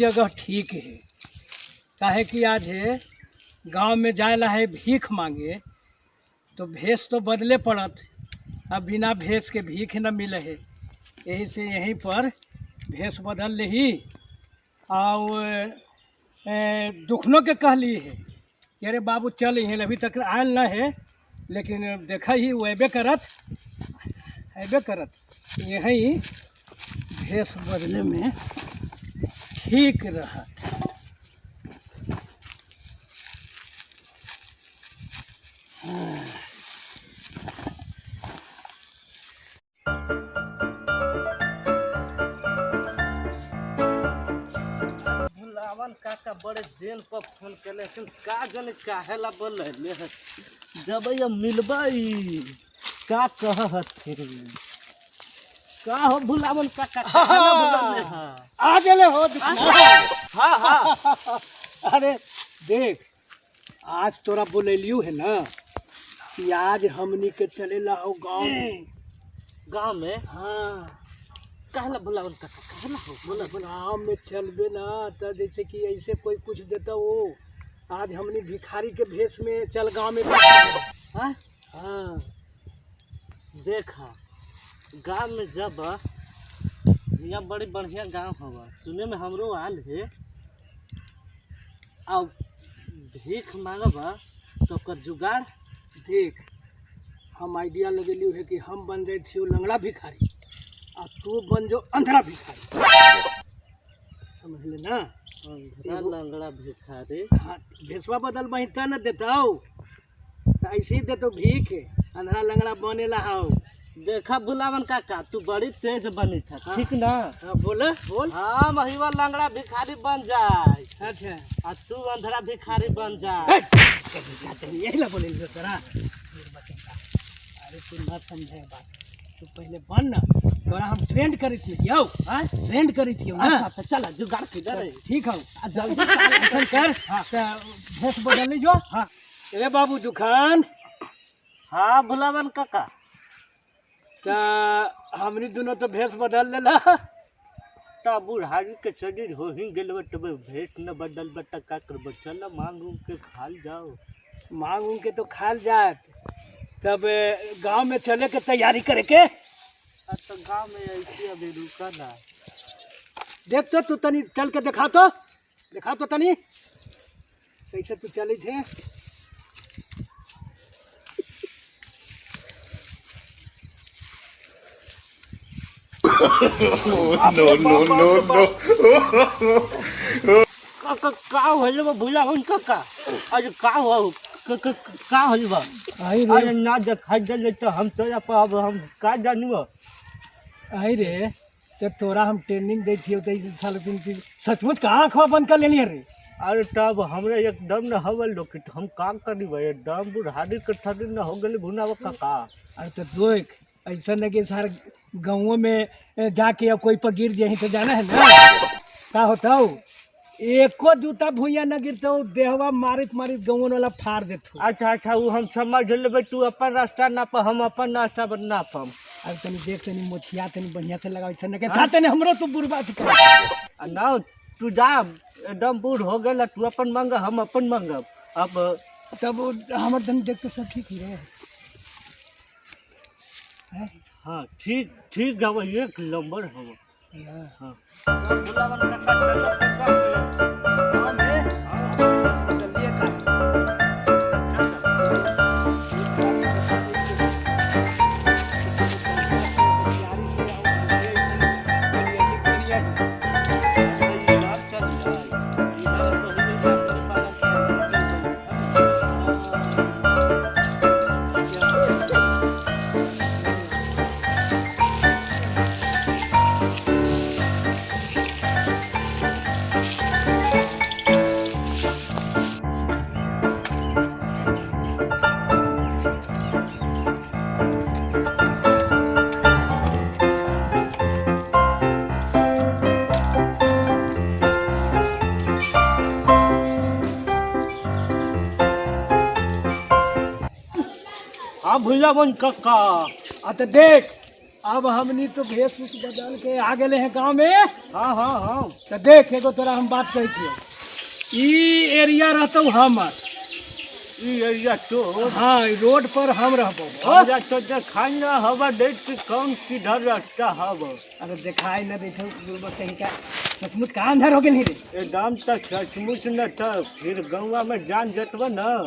जगह ठीक है। काहे कि आज है गांव में जाएला है भीख मांगे तो भेष तो बदले पड़त। अब बिना भेष के भीख न मिले है, यही से यहीं पर भेष बदल ले ही। और दुखनों के कहली है कि अरे बाबू चल हैं, अभी तक आयल न है, लेकिन देखा ही वो अबे करत यही भेष बदले में ठीक रहत। भुलावन काका बड़े दिन पर फोन के लेकिन का जाने काहेला बोले जब ये मिलबई का कहत का हो भुलावन काका आ गेले हो। हाँ हाँ अरे देख, आज तोरा बोलेलियो है ना कि आज हमनी के चलेला हो गाँव में। हाँ कहला भुलावन काका कहला हो बोला गाँव में चलबे ना तो जैसे कि ऐसे कोई कुछ देता हो। आज हमनी भिखारी के भेष में चल गाँव में। हाँ हाँ देखा गाँव में जब यहाँ बड़ी बढ़िया गाँव हवा, सुने में हमरो आल है। अब भीख मांगबा तो कर जुगाड़ देख, हम आइडिया लगेलियो है कि हम बन जाए थियो लंगड़ा भिखारी और तू बन जो अंधरा भिखारी, समझ ले ना। लंगड़ा भिखारी हाँ, भेसवा बदल बही त न देता हो, ऐसे ही देतो भीख। अंधरा लंगड़ा बनेला हो। देखा भुलावन काका तू बड़ी तेज बनी था। हाँ, ठीक ना। हाँ, बोल। हाँ महिवा लंगड़ा भिखारी बन जाए। अच्छा और तू अंधरा भिखारी बन जाए। यही ला बोले तोरा। अरे तू न समझे बात, तू पहले बन ना, तोरा हम ट्रेंड करी थी ट्रेंड करी थी ना। अच्छा तो चला जुगाड़ किधर है? ठीक है जल्दी कर। हाँ भेष बदल लीजो। हाँ ए बाबू दुकान। हाँ भुलावन काका ता हमनी दोनों तो भेष बदल लेला। ता बुढ़ारी के शरीर हो ही गेल तब भेष न बदल बट का करब। चल मांग उंग के खाल जाओ। मांग उंग के तो खाल जात, तब गांव में चले के तैयारी करे के। तो गांव में ऐसे अभी रुका ना। देख तो तू तनी चल के दिखा तो तनी कैसे तू चले थे। no. का होल बा भुलावन काका? आज का हो का होल बा? अरे ना देखा दे तो हम तोरा पर हम का जानब। आई रे तो तोरा हम ट्रेनिंग दे थी साल सचमुच कहाँ आँखवा बंद कर लेनी रे। अरे तब हमरे एकदम न हवल लोग हम काम करी भाई एकदम बुढ़ारी के थदी न हो गली भुनावा काका। अरे तो देख ऐसा न कि सार गाँवों में जाके अब कोई पर गिर जाए तो जाना है ना का होता हो। एको जूता भूया न गिरता हूँ, देहवा मारित गाँव वाला फाड़ देते। अच्छा वो हम समझ लेबे। तू अपन रास्ता ना पा हम अपन रास्ता पर ना पाम। अब तनी देख तनी मोछिया तनी बढ़िया से लगाओ छन के साथ ने हमरो तो बुरबात कर ना। तू जा एकदम बूढ़ हो गया तू अपन मांग हम अपन मांगब। अब तब हमर तनी देख तो सब ठीक ही रहे। हाँ ठीक गवा एक नंबर हो। हाँ हाँ भुलावन काका। तो देख अब हमनी तो भेष उस बदल के आ गए हैं गाँव में। हाँ हाँ हाँ तो देख एगो तोरा हम बात कही थी, ई एरिया रहतो हमर, ई एरिया तो हाँ ई रोड पर हम रहबो। हमरा तो देखाई ना हवा देख के कौन किधर रास्ता हवा। अरे दिखाई न देते कहीं का सचमुच का अंधर हो गए नहीं रे। एकदम तो सचमुच न तो फिर गौवा में जान जतब न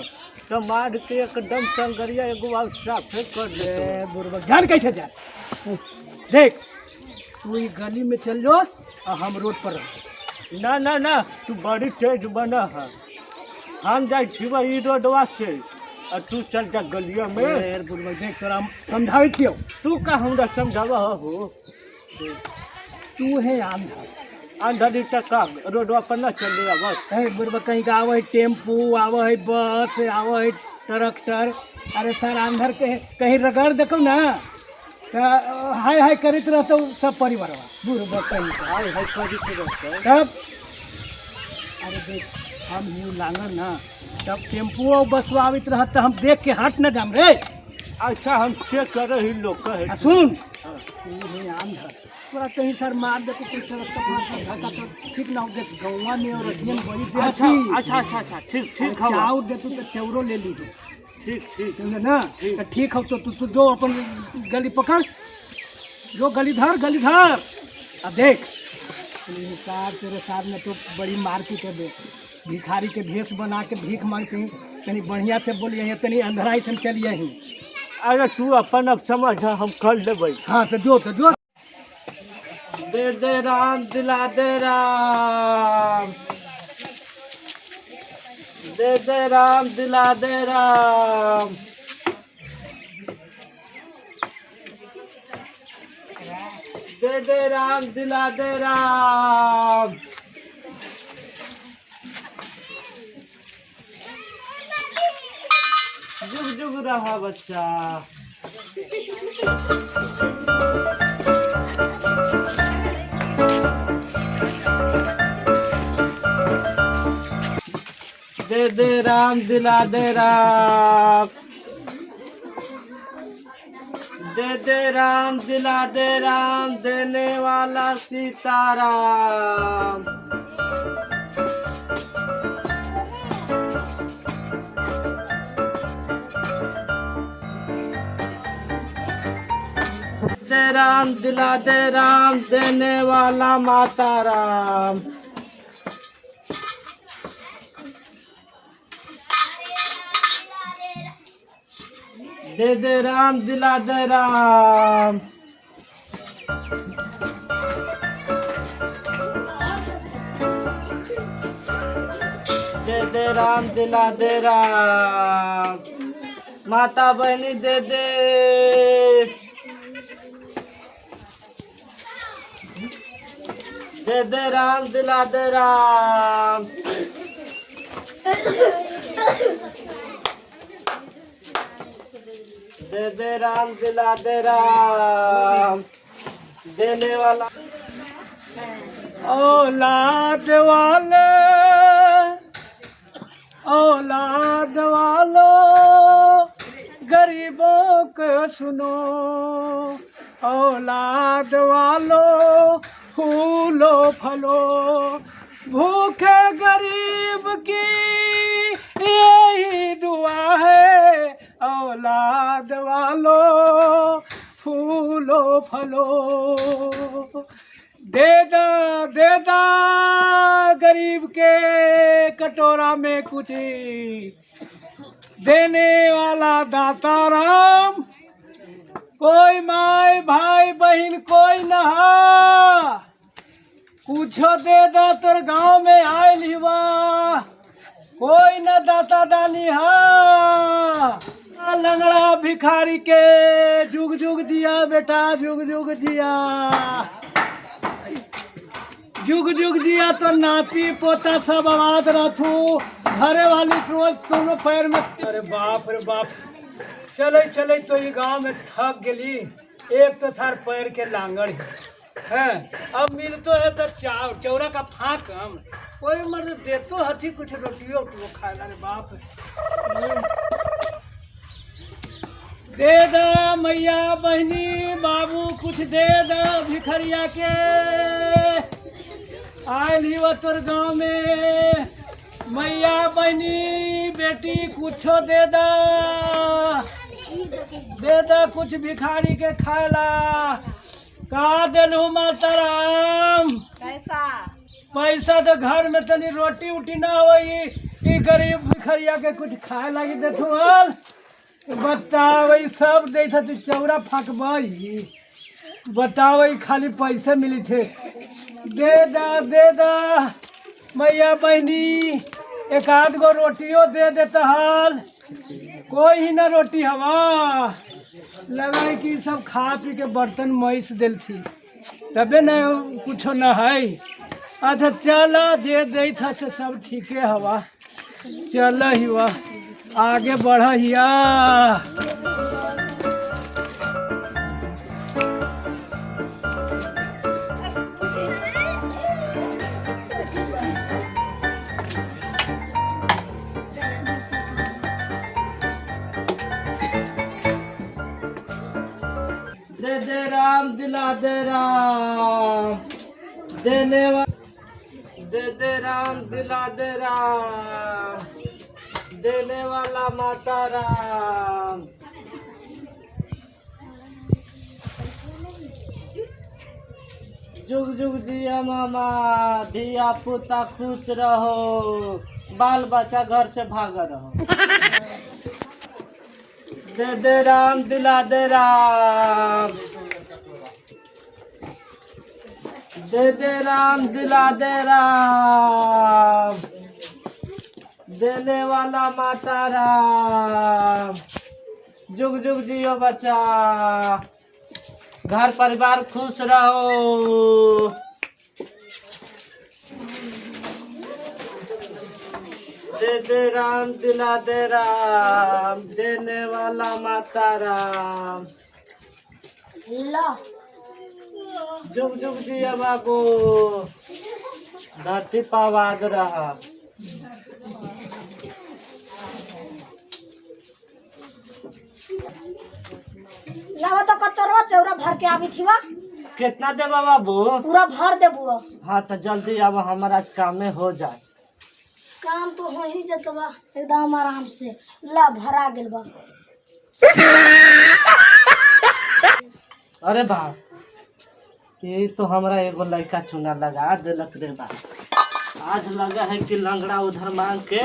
तो मार के एकदम संगरिया एगो आव साफे कर दे। बुरबक जान कैसे जा। देख तू ई गली में चल जो और हम रोड पर रह। ना ना ना तू बड़ी तेज बना है। हम जाए छिबा ई रोडवा से और तू चल जा गलिया में। बुरबक देख तोरा हम समझावे छियो। तू का हमरा समझावा हो। तू है आंधा अंधरी तक का रोडवा पर न चले बस। है बुरबक कहीं का आवे है टेम्पू, आवे है बस, आवे है ट्रैक्टर। अरे सर अंधर के कहीं रगड़ देखो ना तो हाय हाय करित रहतो सब परिवारवा। बुरबक कहीं का हाय हाय करी के रहता तब अरे देख हम यू लांगर ना तब टेम्पू और बसवा आवित रहत तो हम देख के हट न जाम रे। अच्छा हम चेक कर रही लोग कहे आ सुन तू है आंधा तोरा कहीं सर मार दे कोई सड़क का धक्का तो ठीक ना हो। देख गौवा में और अध्ययन बड़ी दे अच्छा अच्छा अच्छा अच्छा ठीक ठीक हवा चाउर दे तू तो चौरो ले ली ठीक ठीक समझे ना। तो ठीक हो तो तू जो अपन गली पकड़, जो गली धर। अब देख हिसाब तेरे साथ में तो बड़ी मारपीट है। देख भिखारी के भेष बना के भीख मांगते हैं, तनी बढ़िया से बोलिए, तनी अंधराई से चलिए ही। अरे तू अपन अब समझ हम कर लेबै। हाँ तो जो दे दे राम दिला दे राम, दे दे राम दिला दे राम, दे दे राम दिला दे राम। जुग जुग रहा बच्चा। दे दे राम दिला दे राम, दे दे राम दिला दे राम, देने वाला सीताराम। दे राम दिला दे राम, देने वाला माता राम। दे दे राम दिला दे राम, दे दे राम दिला दे राम। माता बहनी दे दे, दे दे राम दिला दे राम। दे दे राम दिला दे राम, देने वाला। औलाद वाले औलाद वालो गरीबों को सुनो, औलाद वालो फूलो फलो, भूखे गरीब की यही दुआ है। औलाद वालो फूलो फलो, दे दा गरीब के कटोरा में कुछ, देने वाला दाता राम। कोई माई भाई बहन कोई नहा, कुछो दे दा तोर गाँव में आयल हिवा, कोई न दाता दानी हा। लंगड़ा भिखारी के जुग जुग दिया बेटा, जुग जुग जिया, जुग जुग जिया तो नाती पोता सब आबाद रहतू। घरे वाली रोज दोनों पैर में। अरे बाप रे बाप, चले चले तो ये गांव में थक गली। एक तो सार पैर के लांगड़ है, अब मिलतो है तो चौरा का फाँक हम कोई मर्द देतो हथी कुछ रोटियो खाए ला। रे बाप दे दा मैया बहनी बाबू कुछ दे दा भिखरिया के आयल ही वो तोर गाँव में मैया बहनी बेटी कुछो दे दा कुछ भिखारी के खायला का दिलू माता राम पैसा तो घर में तनी रोटी उटी ना होई ई गरीब भिखरिया के कुछ खाए लगी देथु हल बताओ सब दे थे चौरा फकबई बताओ खाली पैसे मिली थे दे दा मैया बहनी एक आध गो रोटियों दे देता हाल कोई ही ना रोटी हवा लगा कि सब खा पी के बर्तन मैस दिल थी तबे न कुछ न है। अच्छा चल दे था से सब ठीके हवा चल हुआ आगे बढ़ हिया। दे राम दिला दे राम देने दे राम दिला दे राम देने वाला माता राम। जुग जुग जिया मामा धिया पुता खुश रहो बाल बच्चा घर से भाग रहो। दे राम दिला दे राम दे राम दिला दे राम देने वाला माता राम। जुग जुग जियो बच्चा घर परिवार खुश रहो। दे राम दिला दे राम देने वाला माता राम। जुग जुग जिया बाबू धरती पावाद रहा। लावा तो कतरो चौरा भर के आवी थी वा कितना देबा बाबू? पूरा भर देबू। हाँ तो जल्दी अब हमारा आज काम में हो जाए। काम तो हो ही जतवा एकदम आराम से ला भरा गेल बा। अरे बा ये तो हमारा एगो लड़का चुना लगा दिलक रे बा। आज लगा है कि लंगड़ा उधर मांग के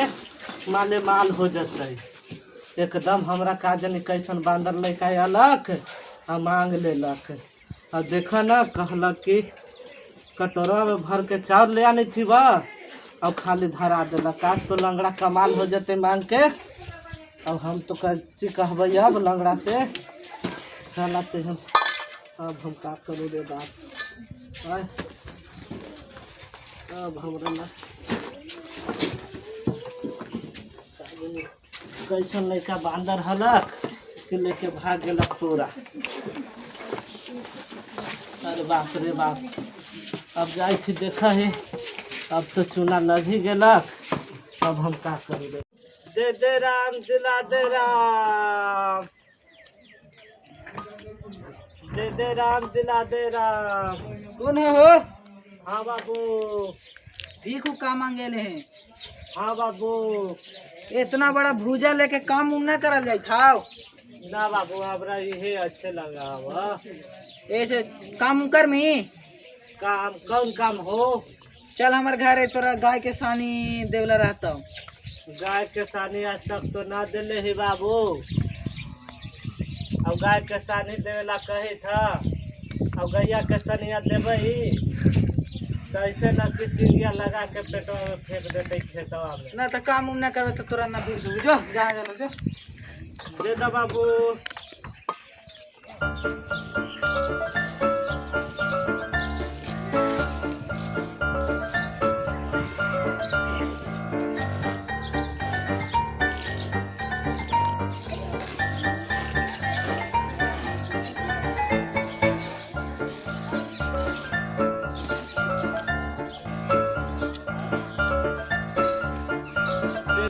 माले माल हो जतई। एकदम हमरा का जानी कैसन बांदर लड़का अलग आ मांग लेलक। और देखा ना कहलक कि कटोरा में भर के चावल ले आनी थी बा और खाली धरा दिलक। आज तो लंगड़ा कमाल हो जाते मांग के। अब हम तो कच्ची कहबई अब लंगड़ा से चलाते हम। अब हम का करूँ रे बात अब हमरा ना कैसन लड़का बांदर हलक कि लेके भाग गलक पूरा। अरे बाप रे बाप अब जाए थी देखा है अब तो चूना लग ही गलक। अब हम का करूँ दे राम दिला दे राम दे राम दिला दे राम। कौन है हो? हाँ बाबू। देखो का मांगेले हैं। हाँ बाबू। इतना बड़ा भूजा लेके काम उम ना करल जाई था। ना बाबू हमरा ये अच्छे लगा हुआ। ऐसे काम कर मी काम कौन काम हो? चल हमारे घर है तोरा गाय के सानी देवला रहता हूँ। गाय के सानी आज तक तो ना दिले ही बाबू। अब गाय के सानी देवेला कही था अब गैया के सनिया देवे तो ऐसे ना कि सिंगिया लगा के पेटवा में फेंक देते खेतवा में। ना तो काम उम ना करवे तो तोरा ना दूर दूर जो जहाँ जानो जो। दे दो बाबू।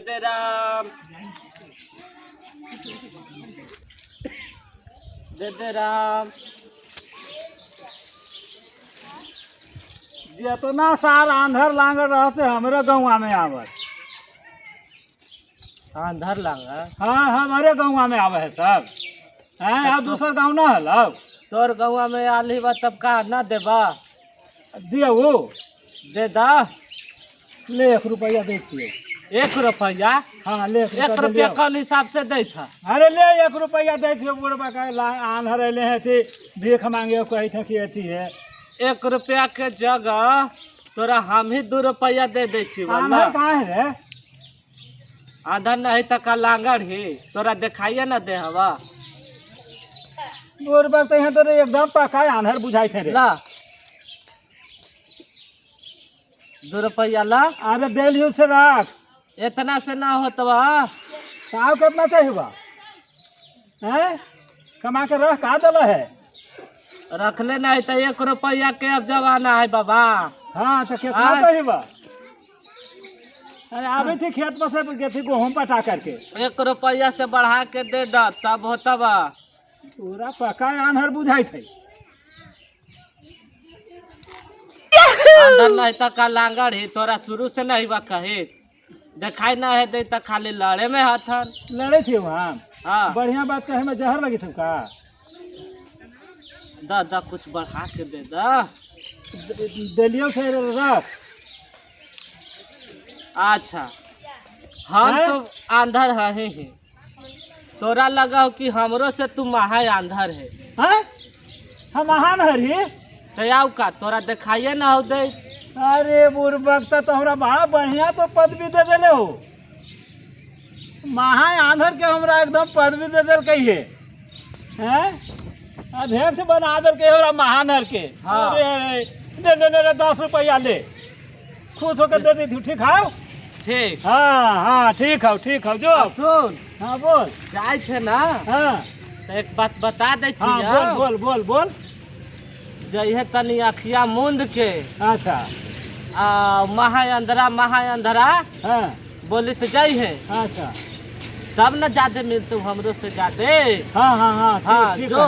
दे राम दे राम। जितना साल आंधर लांगर रहते हमरे गौवा में आवत। आंधर लांगा हाँ हमारे गौवा में आवे है सब। हैं यहाँ दूसर गाँव ना हलो। तोर गौवा में आली बा तब का ना देबा? दिया वो दे दा। ले 1 रुपया देखिए। 1 रुपया? हाँ ले 1 रुपया कौन हिसाब से दे था? अरे ले 1 रुपया देखिए बुढ़बा का आंधर अले हैं थी भीख मांगे कही था कि अथी है। 1 रुपया के जगह तोरा हम ही 2 रुपया दे थी। आंधर कहाँ है रे? आंधर नहीं तो का लांगड़ ही तोरा दिखाइए ना दे हवा। बुढ़बा तो यहाँ तो एकदम पका आंधर बुझाई थे रे। ला 2 रुपया ला। अरे दे लियो से रख। इतना से ना होतवा। साहब कितना चाहिए बा? हैं कमा के रख का दल है? रख ले नहीं तो 1 रुपया के अब जमाना है बाबा। हाँ तो कितना चाहिए बा? अरे अभी थी खेत में से गए थी गेहूँ पटा करके। 1 रुपया से बढ़ा के दे दा तब होता बा। पूरा पका आंधर बुझाई थे। आंधर नहीं तो का लांगड़ ही तोरा शुरू से नहीं बा कहे दिखाई ना है दे तो खाली लड़े में हाथन लड़े थे वहाँ। हाँ बढ़िया बात कहे में जहर लगी थी का? दा कुछ बढ़ा के दे दा। दलियो से रख। अच्छा हम हैं? तो आंधर है ही तोरा लगा कि हमरो से तू महा आंधर है। हैं हम महान हरी। तो आओ का तोरा दिखाइए ना हो दे। अरे बुढ़बक तो हमरा बड़ा बढ़िया तो पदवी दे देले हो। महा आंधर के हमरा एकदम पदवी दे दिल कहिए। हैं अध्यक्ष बना दिल के हमरा महानर के। हाँ। अरे दे 10 रुपया ले खुश होकर दे दी। ठीक है? ठीक। हाँ ठीक है जो। अब सुन हाँ बोल। जाए थे ना हाँ तो एक बात बता दे हाँ बोल। जइहे तनी अखिया मूंद के अच्छा महा अंधरा हाँ बोली तो जइहे अच्छा तब न ज्यादा मिलते हमरो से ज्यादा। हाँ ठीक जो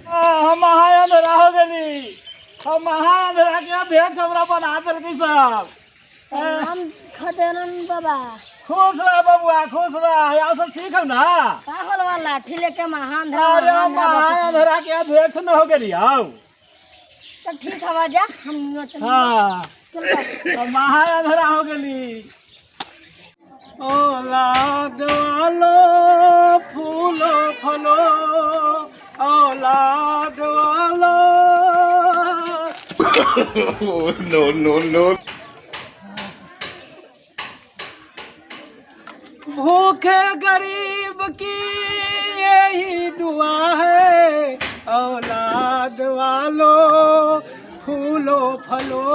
हम महाअंधरा हो गई। हम महाअंधरा के अध्यक्ष हमरा बना दिल की सब। हम खदेरन बाबा खुश रह बबुआ खुश रह। यार सब ठीक है ना? पागल वाला ठिले के महान अरे महाअंधरा के अध्यक्ष न हो गई आओ। तो ठीक है जा हम चल। हाँ चल महाअंधरा हो गई। औलाद वालो फूलो फलो औलाद वालो। no. भूखे गरीब की यही दुआ है औलाद वालो फूलो फलो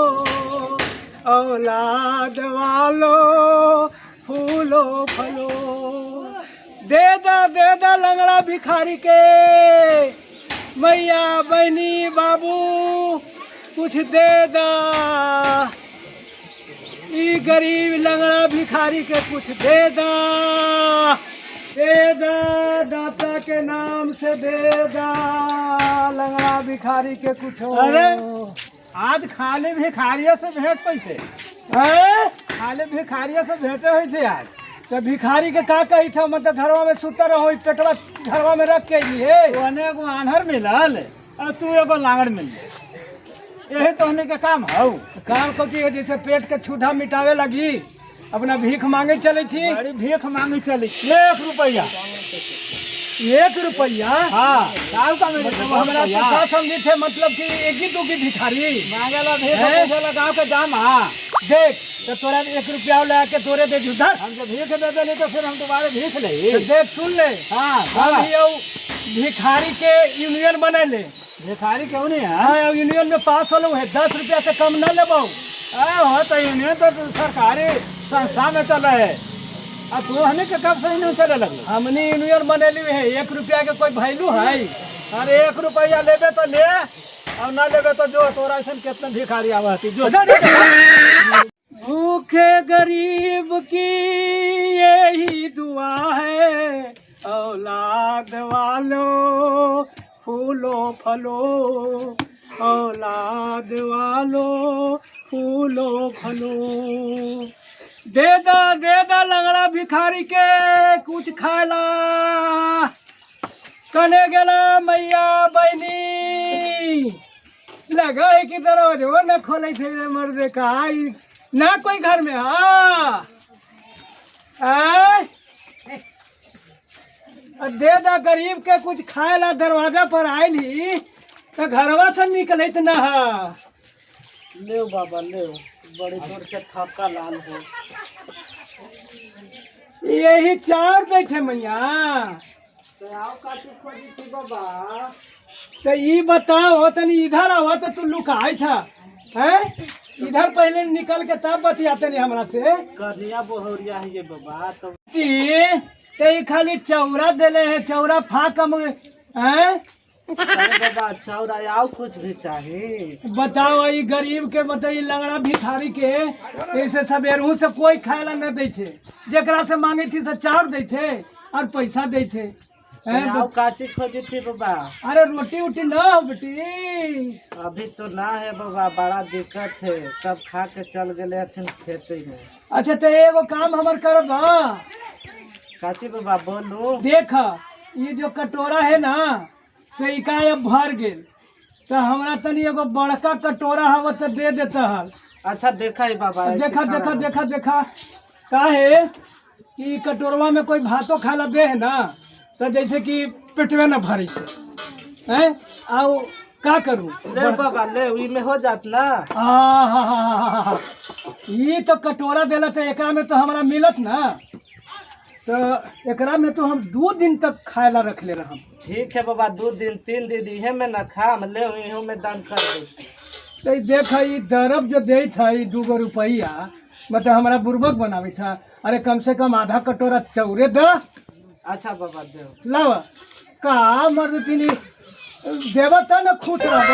औलाद वालो फूलो फलो। दे दा लंगड़ा भिखारी के मैया बहनी बाबू कुछ दे दा। ई गरीब लंगड़ा भिखारी के कुछ दे दा दाता के नाम से दे दा लंगड़ा भिखारी के कुछ। अरे आज खाली भिखारियों से भेंट कैसे? खाली भिखारियों से भेंटे हुई थे आज। तो भिखारी के का कही था मतलब घरवा में सुतर रहो पेटवा घरवा में रख के लिए अनेक आन्हर मिलल और तू एगो लांगड़ मिल। यही तो होने का काम है। काम करती है जैसे पेट के क्षुधा मिटावे लगी अपना भीख मांगे चली थी। बड़ी भीख मांगे चली। 1 रुपया 1 रुपया। हाँ साल का हमारा क्या समझी थे मतलब कि एक ही 2 की भिखारी मांगेला भीख गाँव के दाम। हाँ देख तो तोरा 1 रुपया ला के तोरे दे उधर हम जब भीख दे देली तो फिर हम दोबारा भीख ले। देख सुन ले। हाँ भिखारी के यूनियन बने ले। भिखारी क्यों नहीं है? हाँ यूनियन में पास हो है 10 रुपया से कम न लेबो। हो तो यूनियन तो सरकारी संस्था में चल है। अब तू हमें के कब से यूनियन चले लगल? हमने यूनियन बनेली है 1 रुपया के कोई वैल्यू है? अरे 1 रुपया लेबे तो ले और न लेबे तो जो तोरा ऐसा कितना भिखारी आवती जो। भूखे गरीब की यही दुआ है औलाद वालो फूलो फलो, औलाद वालो फूलो फलो। दे दा लंगड़ा भिखारी के कुछ खाला। कने गेला मैया बहनी, लगा है कि दरवाजा न खोले थे रे मर्दे का ना कोई घर में। हाँ दे दा गरीब के कुछ खाए ला। दरवाजा पर आयली तो घरवा से निकले न। ले बाबा ले, बड़ी जोर से थका लाल हो। यही चार दे थे मैया। तो आओ काची खोजी थी बाबा। तो ये बताओ तनी इधर आओ तो तू लुकाई था हैं? इधर पहले निकल के तब बतियाते नहीं हमरा से। कन्या बहुरिया है ये बाबा। तो ते खाली चौरा देले है, चौरा फाक हैं? अरे बाबा चौरा आओ कुछ भी चाहिए। बताओ ये गरीब के, बताइए लंगड़ा भिखारी के ऐसे सबेरू से कोई खाए ला न दे थे। जेकरा से मांगे थी से चार दे थे और पैसा दे थे। आओ काची खोजी थी बाबा। अरे रोटी उटी ना हो बेटी। अभी तो ना है बाबा, बड़ा दिक्कत है। सब खा के चल गए हथिन खेती में। अच्छा तो एगो काम हमर करब। काची बाबा बोलू। देख ये जो कटोरा है ना से इकाई अब भर गेल, तो हमरा तनी एगो बड़का कटोरा हव तो दे देता हल। अच्छा देखा है बाबा। देखा देखा देखा देखा का है कि कटोरवा में कोई भातो खाला दे है ना, तो जैसे कि पेटवे न भरी से हैं। आओ का करूँ? ले बाबा ले, में हो जात ना। हाँ ये तो कटोरा देला तो एकरा में तो हमरा मिलत ना, तो एकरा में तो हम 2 दिन तक खाए ला रख ले रहा। ठीक है बाबा, 2 दिन 3 दिन इहे में न खाम ले, इहो में दान कर दे। तो देख ये दरब जो दे था 2 रुपया, मतलब हमारा बुर्बक बनावे था। अरे कम से कम आधा कटोरा चौरे द। अच्छा बाबा दे। लाव का मर्द तीनी देव त न खुश रह।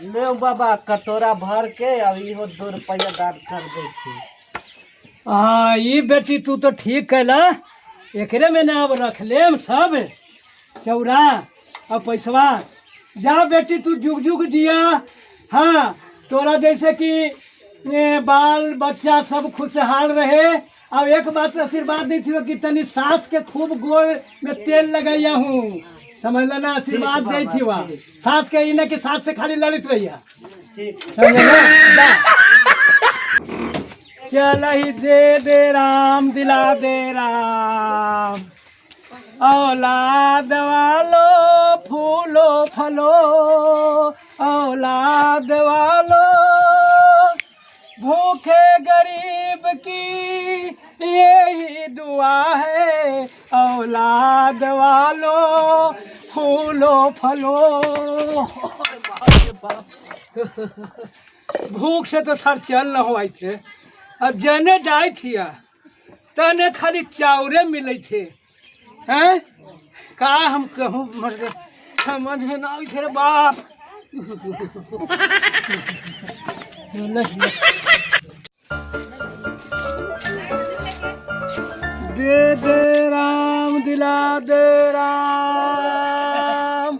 ले बाबा कटोरा भर के अब इहो 2 रुपया दान कर दे। हाँ ये बेटी तू तो ठीक कैला। एकरे में ना अब रख लेम सब चौरा और पैसवा। जा बेटी तू जुग जुग जिया। हाँ तोरा जैसे कि बाल बच्चा सब खुशहाल रहे। और एक बात आशीर्वाद दी थी कि तनी सास के खूब गोर में तेल लगाइया हूँ, समझ लेना। आशीर्वाद दी थी वह सास के, इन्हें कि सास से खाली लड़ित रहिया। चल ही दे राम, दिला दे राम। औलाद वालो फूलो फलो, औलाद वालो भूखे गरीब की यही दुआ है। औलाद वालो फूलो फलो। भूख से तो सर चल न हो थे। अब जने जाए थी तने खाली चावरे मिले थे हैं। का हम कहूँ मर्द समझ में ना आई थे बाप। दे राम, दिला दे राम।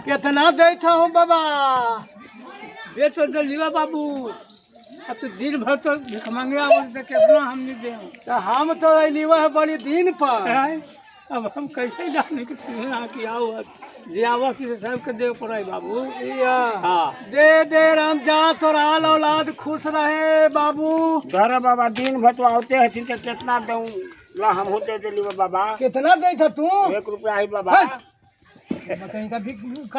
कितना देता हूँ बाबा? दे तो दलिया बाबू। अब तो दिन भर तो भिख मांगे आवत, कितना हम नहीं दे। तो हम तो अलिवा है बड़ी दिन पर। अब हम कैसे जाने कि आओ जे आवत सबके दे पड़े बाबू। हाँ दे राम। जा तोरा औलाद खुश रहे बाबू। धर बाबा, दिन भर तो आते हथिन तो कितना दूँ ला हम होते दिली बाबा। कितना दे था तू? 1 रुपया है बाबा। कहीं का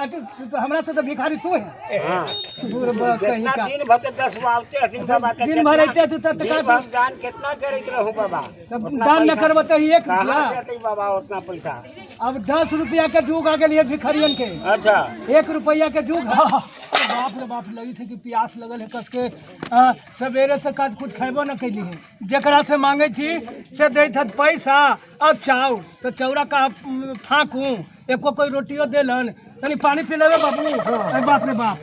तो हमरा से तो भिखारी तू है। हाँ कहीं का दिन भर तो 10 आवते हथिन बाबा। दिन भर रहते तू तब दान कितना करते रहो बाबा? दान न करब तो 1 कहाँ से रुपया। आते बाबा उतना पैसा? अब 10 रुपया के जुग आ गए भिखारियन के। अच्छा 1 रुपया के जुग। बाप रे बाप, लगी थी कि प्यास लगल है कस के। सवेरे से काट कुछ खेबो न कैली है। जकरा से मांगे थी से दे पैसा अब चाउ तो चौरा का फाँकू। एको कोई रोटियो देलन, तनी पानी पी लेवे बाबू। बाप रे बाप,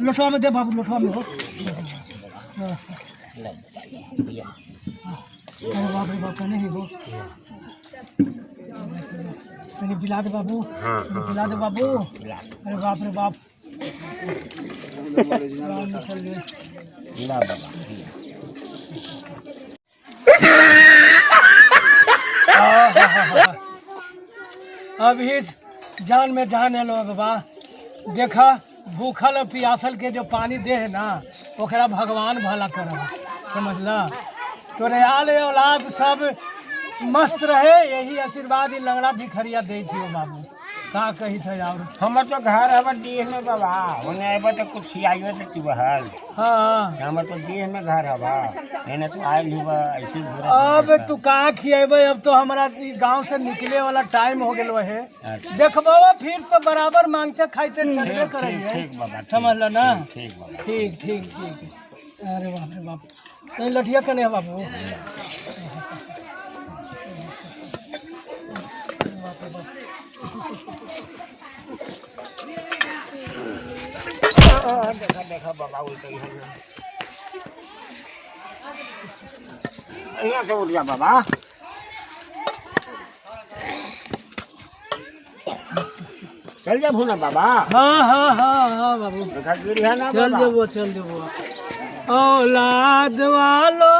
लोटवा में दे बाबू, लोटवा में हो। अरे बाप रे बाप नहीं हो मेरी बिला दे बाबू बिला दे बाबू अरे बाप रे बाप चल गए अभी जान में जान है लो बाबा देखा भूखल और पियासल के जो पानी दे है ना ओकरा भगवान भला कर समझला तोरे आल औलाद सब मस्त रहे यही आशीर्वाद ही लंगड़ा भिखरिया दे थी बाबू का कही थे और हमर तो घर है देह में बाबा उन्हें अब तो कुछ खियाइयो तो चुबहल हाँ हमर तो देह में घर है बा मैंने तो आयल ही बा ऐसे घूरा अब तू का खिएबे अब तो हमारा गांव से निकले वाला टाइम हो गेलो है देखबो फिर तो बराबर मांगते खाइते चलबे करेंगे ठीक बाबा समझल ना ठीक बाबा ठीक ठीक ठीक अरे बाप रे बाप नहीं लठिया कने है बाबू देखा देखा बाबा उल्टा ही है यहाँ से उठ जा बाबा चल जा भूना बाबा हाँ हाँ हाँ हाँ बाबू देखा गिरी है ना चल जबो औलाद वालो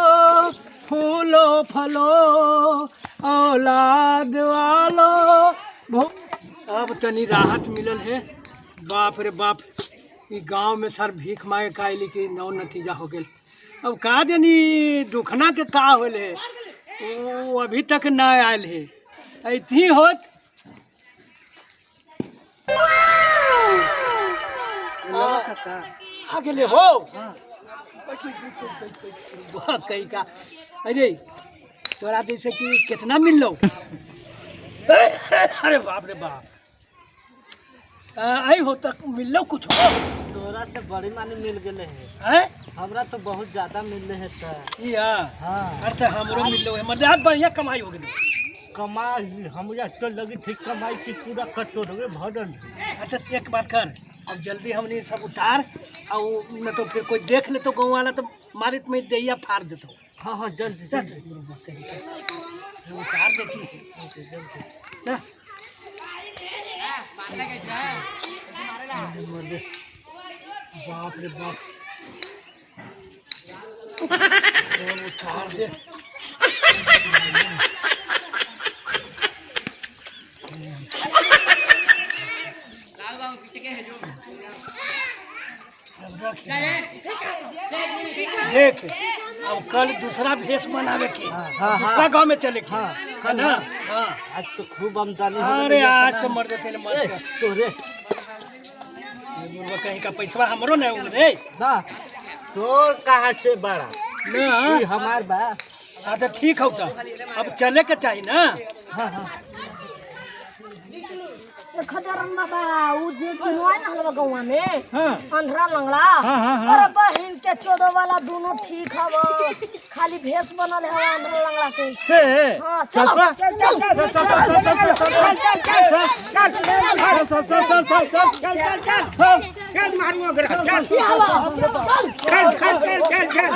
फूलो फलो औलाद वालो अब तनी राहत मिलल है बाप रे बाप ई गांव में सर भीख मांगे कायली की नौ नतीजा हो गेल अब का जानी दुखना के का होल है वो अभी तक ना आयल है ऐती होत आ गेले हो वाह कहीं का अरे तोरा जैसे कि कितना मिल लो अरे बाप रे बाप आई हो तक मिल लो कुछ हो तोरा से बड़ी मानी मिल गए हैं हमरा तो बहुत ज्यादा मिल रहे है या हाँ अरे हमरो मिल लो है मतलब बढ़िया कमाई हो गेलो कमाई हमरा तो लगी थी कमाई की पूरा कटोर में भरल अच्छा एक बात कर अब जल्दी हमने सब उतार और न तो फिर कोई देख ले तो गाँव वाला तो मारित में दहिया फाड़ देता हाँ हाँ जल्दी चल उतार देखी ना बाप रे बाप उतार दे देख अब कल दूसरा भेष बनावे के दूसरा गांव में चले के है ना हाँ आज तो खूब आमदनी अरे आज तो मर देते मर तोरे कहीं का पैसा हमरो नहीं उमरे ना तोर कहाँ से बड़ा ना हमार बा हाँ तो ठीक हो तो अब चले के चाहिए ना हाँ हाँ खजरम बाबा उ जे किनवाय ना हलवा गौवा में हाँ अंधरा लंगड़ा हाँ, हाँ। अरे बहिन के चोदो वाला दोनों ठीक हव खाली भेष बनल है अंधरा लंगड़ा के से हाँ चल चल चल चल चल चल मारूंगा चल चल चल चल